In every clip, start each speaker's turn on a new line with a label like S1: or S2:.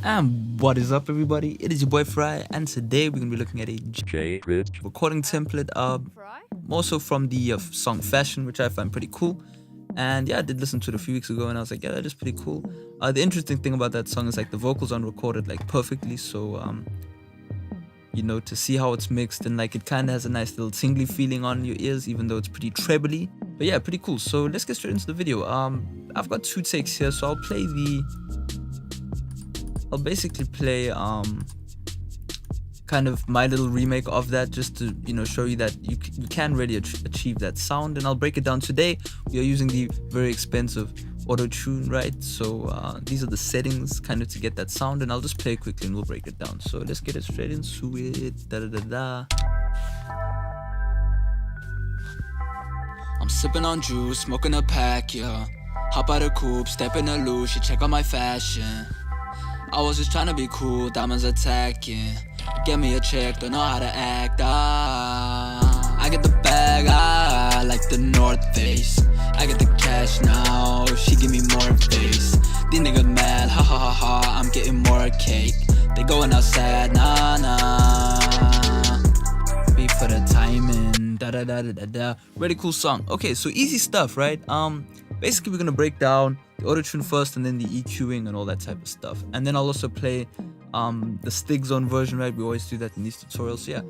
S1: And what is up, everybody? It is your boy Farai, and today we're gonna be looking at a
S2: Critch.
S1: recording template, more so from the song Fashion, which I find pretty cool. And yeah, I did listen to it a few weeks ago, and I was like, yeah, that is pretty cool. The interesting thing about that song is like the vocals aren't recorded like perfectly, so to see how it's mixed, and like it kind of has a nice little tingly feeling on your ears, even though it's pretty trebly. But yeah, pretty cool. So let's get straight into the video. I've got 2 takes here, so I'll basically play kind of my little remake of that, just to show you that you can really achieve that sound. And I'll break it down. Today we are using the very expensive auto tune, right? So these are the settings kind of to get that sound, and I'll just play it quickly and we'll break it down. So let's get it straight into it. Da da da da. I'm sipping on juice, smoking a pack, yeah. Hop out of coupe, step in the loop, she check out my fashion. I was just trying to be cool, diamonds attacking. Get me a check, don't know how to act. I get the bag, I like the North Face. I get the cash now, she give me more face. These niggas mad, ha ha ha ha, I'm getting more cake. They going outside, nah nah. Wait for the timing, da da da da da da. Really cool song. Okay, so easy stuff, right? Basically we're gonna break down the auto-tune first, and then the EQing and all that type of stuff. And then I'll also play the Stig Zone version, right? We always do that in these tutorials. So yeah,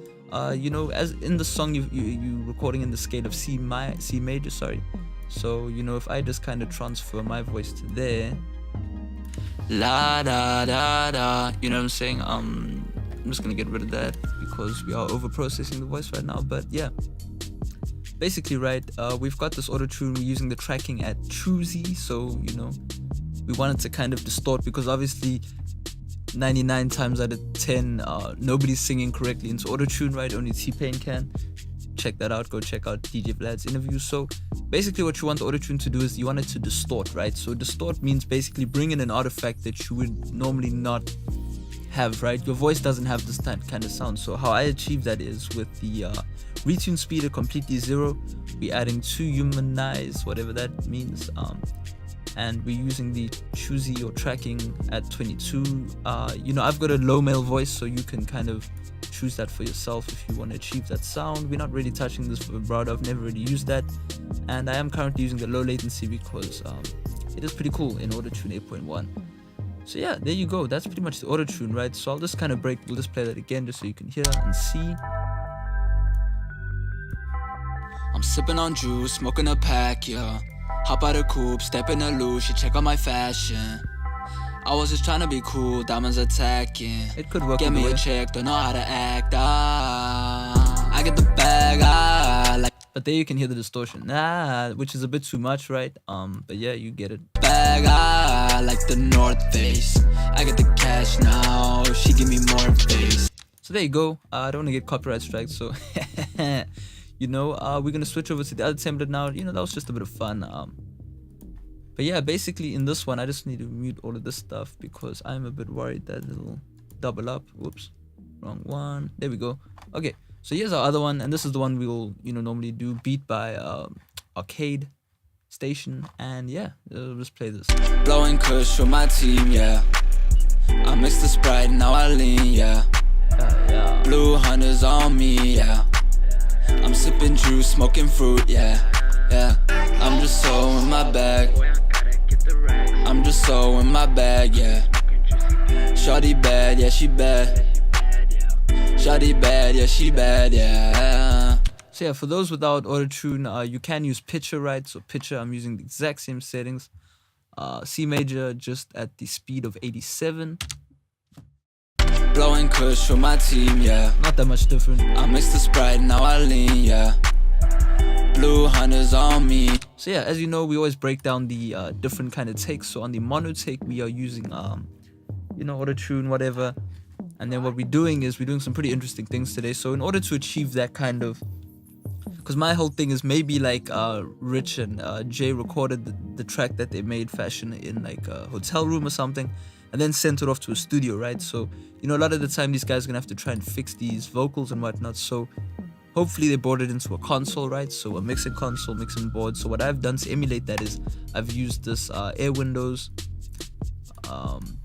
S1: as in the song you recording in the scale of C major, sorry. So if I just kind of transfer my voice to there, la da da da, you know what I'm saying? I'm just gonna get rid of that because we are over processing the voice right now. But yeah, basically, right, we've got this auto tune. We're using the tracking at choosy, so we wanted to kind of distort, because obviously 99 times out of 10 nobody's singing correctly into auto tune, right? Only T-Pain can. Check that out. Go check out DJ Vlad's interview. So basically what you want the auto tune to do is you want it to distort, right? So distort means basically bring in an artifact that you would normally not have, right? Your voice doesn't have this kind of sound. So how I achieve that is with the retune speed at completely 0. We're adding 2 humanize, whatever that means, and we're using the choosy or tracking at 22. I've got a low male voice, so you can kind of choose that for yourself if you want to achieve that sound. We're not really touching this for vibrato. I've never really used that, and I am currently using the low latency because it is pretty cool in Auto-Tune 8.1. So yeah, there you go. That's pretty much the auto-tune, right? So I'll just kind of we'll just play that again just so you can hear and see. I'm sipping on juice, smoking a pack, yeah. Hop out of coupe, step in the loop, she check out my fashion. I was just trying to be cool, diamonds attacking. It could work. Get me a check, don't know how to act. I get the bag, like. But there you can hear the distortion, which is a bit too much, right? But yeah, you get it. Bag, like the North Face. I get the cash now, she give me more face. So there you go. I don't want to get copyright strikes, so we're gonna switch over to the other template now. That was just a bit of fun. But yeah, basically in this one, I just need to mute all of this stuff because I'm a bit worried that it'll double up. Whoops, wrong one. There we go. Okay, so here's our other one, and this is the one we'll normally do, beat by Arcade Station. And yeah, we'll just play this. Blowing kush for my team, yeah. I mixed the Sprite, now I lean, yeah. Blue hunters on me, yeah. I'm sipping juice, smoking fruit, yeah, yeah. I'm just so in my bag. I'm just so in my bag, yeah. Shawty bad, yeah, she bad. Shawty bad, yeah, she bad, yeah. So yeah, for those without auto-tune, you can use pitcher, right? So pitcher, I'm using the exact same settings. C major, just at the speed of 87. Blowing kush for my team, yeah. Not that much different. I mixed the Sprite, now I lean, yeah. Blue hunters on me. So yeah, as you know, we always break down the different kind of takes. So on the mono take, we are using auto-tune, whatever. And then what we're doing is we're doing some pretty interesting things today. So in order to achieve that kind of, because my whole thing is maybe like Rich and Jay recorded the track that they made, Fashion, in like a hotel room or something, and then sent it off to a studio, right? So a lot of the time these guys are gonna have to try and fix these vocals and whatnot. So hopefully they brought it into a console, right? So a mixing console, mixing board. So what I've done to emulate that is I've used this Air Windows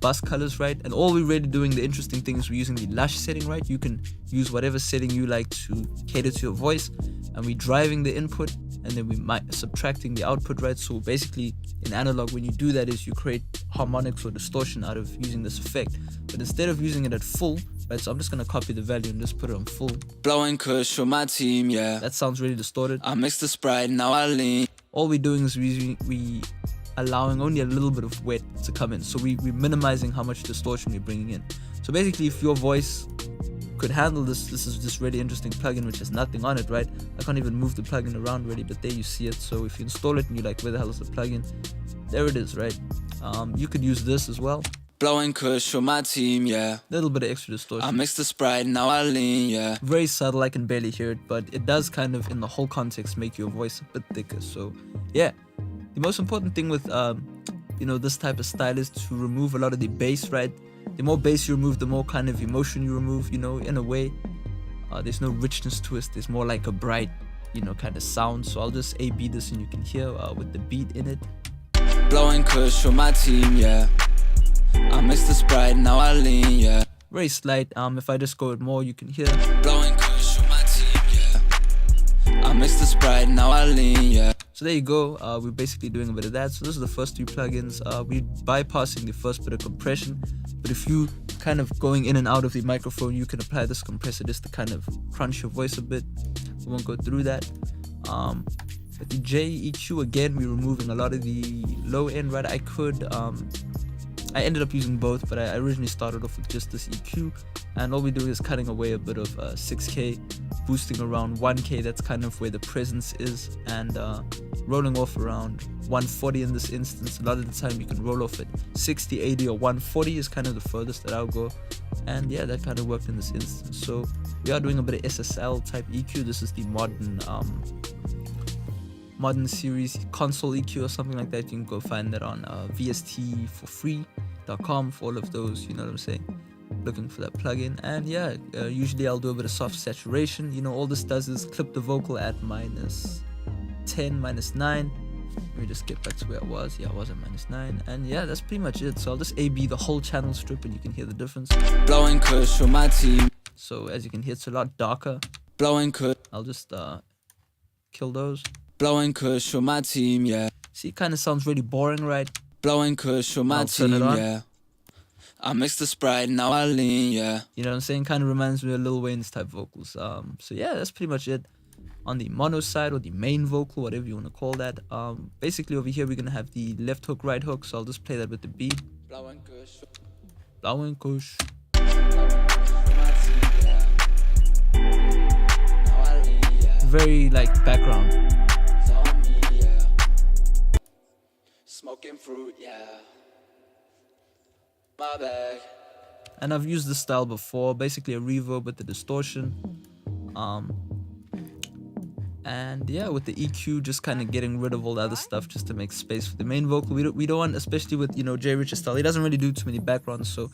S2: bus colors, right? And all we're really doing, the interesting thing is we're using the lush setting, right? You can use whatever setting you like to cater to your voice, and we're driving the input, and then we might subtracting the output, right? So basically in analog, when you do that, is you create harmonics or distortion out of using this effect. But instead of using it at full, right, so I'm just gonna copy the value and just put it on full.
S1: Blowing kush for my team, yeah.
S2: That sounds really distorted.
S1: I mixed the Sprite, now I lean.
S2: All we're doing is we allowing only a little bit of wet to come in. So we're minimizing how much distortion we're bringing in. So basically, if your voice could handle this is this really interesting plugin which has nothing on it, right? I can't even move the plugin around really, but there you see it. So if you install it and you're like, where the hell is the plugin? There it is, right? You could use this as well.
S1: Blowing kush for my team, yeah.
S2: Little bit of extra distortion.
S1: I mixed the Sprite, now I lean, yeah.
S2: Very subtle, I can barely hear it, but it does kind of, in the whole context, make your voice a bit thicker. So yeah, the most important thing with this type of style is to remove a lot of the bass, right? The more bass you remove, the more kind of emotion you remove, in a way. There's no richness to it. There's more like a bright, kind of sound. So I'll just A-B this and you can hear with the beat in it.
S1: Blowing kush for my team, yeah. I mixed the Sprite, now I lean, yeah.
S2: Very slight. If I just go with more, you can hear.
S1: Blowing kush for my team, yeah. I mixed the Sprite, now I lean, yeah.
S2: So there you go. We're basically doing a bit of that. So this is the first 3 plugins. We're bypassing the first bit of compression. But if you kind of going in and out of the microphone, you can apply this compressor just to kind of crunch your voice a bit. We won't go through that. With the J EQ, again, we're removing a lot of the low end, right? I ended up using both, but I originally started off with just this EQ, and all we do is cutting away a bit of 6K, boosting around 1K, that's kind of where the presence is, and rolling off around 140 in this instance. A lot of the time you can roll off at 60, 80 or 140 is kind of the furthest that I'll go, and yeah, that kind of worked in this instance. So we are doing a bit of SSL type EQ. This is the modern series console EQ or something like that. You can go find that on vstforfree.com for all of those, you know what I'm saying, looking for that plugin. And yeah, usually I'll do a bit of soft saturation. All this does is clip the vocal at -10, -9. Let me just get back to where I was. Yeah, I was at -9, and yeah, that's pretty much it. So I'll just A-B the whole channel strip and you can hear the difference.
S1: Blowing kush for my team.
S2: So as you can hear, it's a lot darker.
S1: Blowing kush.
S2: I'll just kill those.
S1: Blowing kush for my team, yeah.
S2: See, it kind of sounds really boring, right?
S1: Blowing kush for my team, yeah. I mixed the Sprite, now I lean, yeah.
S2: You know what I'm saying? Kind of reminds me of Lil Wayne's type vocals. So yeah, that's pretty much it. On the mono side, or the main vocal, whatever you want to call that. Basically over here we're gonna have the left hook, right hook. So I'll just play that with the beat.
S1: Blowing kush.
S2: Blowing kush. Very like background.
S1: Smoking fruit, yeah. My bag.
S2: And I've used this style before, basically a reverb with the distortion. And yeah, with the EQ, just kind of getting rid of all the other stuff just to make space for the main vocal. We don't want, especially with Jay Rich's style, he doesn't really do too many backgrounds, so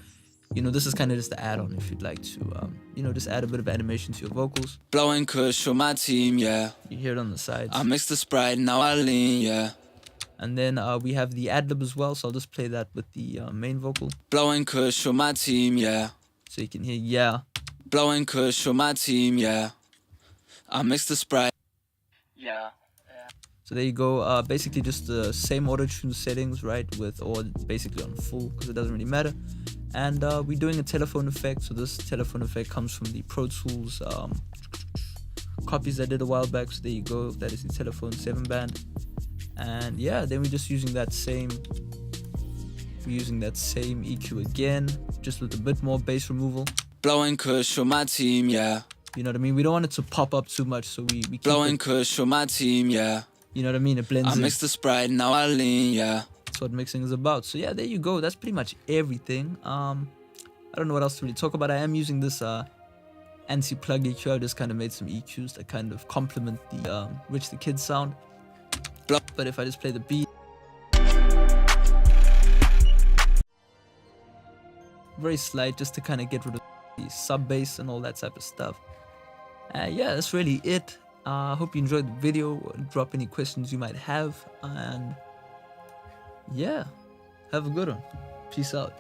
S2: this is kind of just the add-on if you'd like to just add a bit of animation to your vocals.
S1: Blowing kush for my team, yeah.
S2: You hear it on the sides.
S1: I mixed the Sprite, now I lean, yeah.
S2: And then we have the ad-lib as well, so I'll just play that with the main vocal.
S1: Blowing kush for my team, yeah.
S2: So you can hear, yeah.
S1: Blowing kush for my team, yeah. I mixed the Sprite. Yeah.
S2: So there you go, basically just the same auto-tune settings, right, or basically on full, because it doesn't really matter. And we're doing a telephone effect, so this telephone effect comes from the Pro Tools copies I did a while back, so there you go, that is the telephone 7-band. And yeah, then we're just using that same EQ again, just with a bit more bass removal.
S1: Blowing kush for my team, yeah.
S2: You know what I mean? We don't want it to pop up too much, so we keep
S1: Blowing kush for my team, yeah.
S2: You know what I mean? It blends in.
S1: I mixed the Sprite, now I lean, yeah.
S2: That's what mixing is about. So yeah, there you go. That's pretty much everything. I don't know what else to really talk about. I am using this anti-plug EQ. I just kind of made some EQs that kind of complement the Rich the Kid sound. But if I just play the beat, very slight, just to kind of get rid of the sub bass and all that type of stuff. Yeah, that's really it. I hope you enjoyed the video. Drop any questions you might have, and yeah, have a good one. Peace out.